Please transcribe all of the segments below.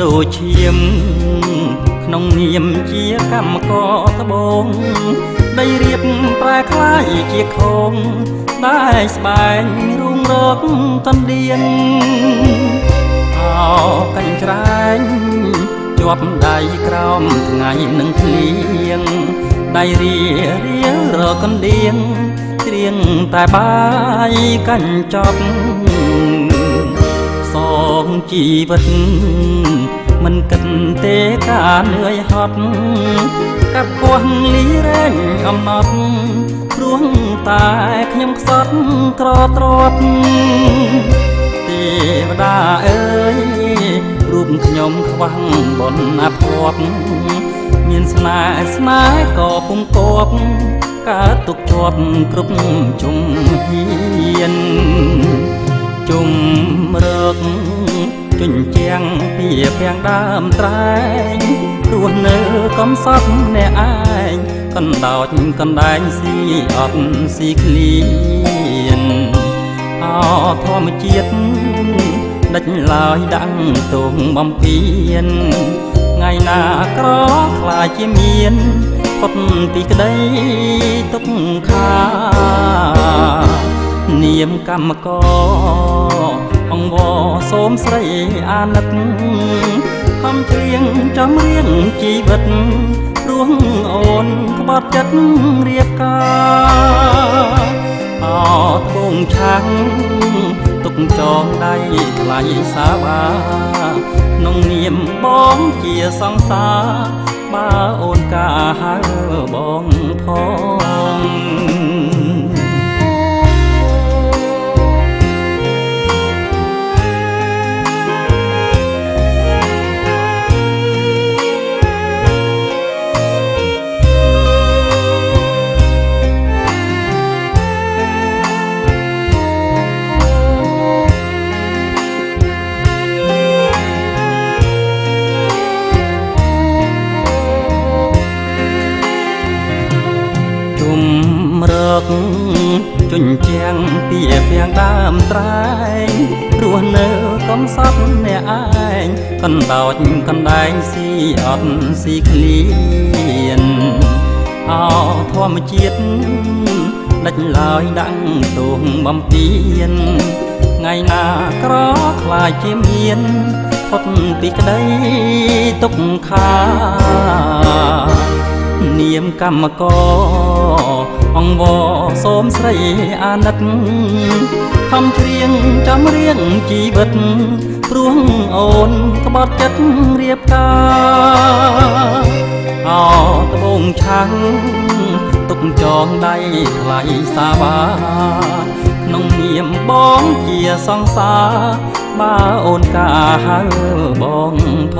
ដូចឈាមក្នុងនាមជាកម្មករត្បូងដីរៀបប្រែคล้ายជាខោងដែលស្បែករុងរកតណ្ដៀងអោកាញ់ច្រែងជាប់ដៃក្រោមថ្ងៃនឹងភ្លៀងដៃរៀរកកណ្ដៀងត្រៀងតែបាយកាញ់ចប់សងជីវិតមិនគិតទេការនឿយហត់កាប់គាស់លីរែងអំណត់ព្រោះតែខ្ញុំខ្សត់ក្រទ្របទេវតាអើយរូបខ្ញុំខ្វាំងបនអភ័ព្វមានស្នេហ៍ក៏ពុំគប់កើតទុកជាប់គ្រប់ជំហានជុំរកជញ្ជាំងពីពាំងដើមត្រែងរស់នៅកំសត់អ្នកឯងកណ្ដោចកណ្ដែងស៊ីអត់ស៊ីឃ្លៀនអធម្មជាតិដាច់ឡើយដាំងទងបំពេញថ្ងៃណាក្រខ្លាចជាមានផុតពីក្តីទុក្ខានាមកម្មករអង្វរសូមស្រីអាណិតខំច្រៀងចំរៀងជីវិតព្រោះអូនក្បត់ចិត្តរៀបការអត់ត្បូងឆាំងទុកចងដៃថ្លៃសាបាក្នុងនាមបងជាសង្សារបើអូនកាហៅបងផងជញ្ជាំងពីពាំងដើមត្រែងរស់នៅកំសត់អ្នកឯងកណ្ដោចកណ្ដែងស៊ីអត់ស៊ីឃ្លៀនអោធម្មជាតិដាច់ឡើយដាំងទងបំពេញថ្ងៃណាក្រខ្លាចជាមានផុតពីក្តីទុក្ខានាមកម្មករអង្វរសូមស្រីអាណិតខំច្រៀងចំរៀងជីវិតព្រោះអូនក្បត់ចិត្តរៀបការអោត្បូងឆាំងទុកចងដៃថ្លៃសាបាក្នុងនាមបងជាសង្សារបើអូនកាហៅបងផ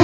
ង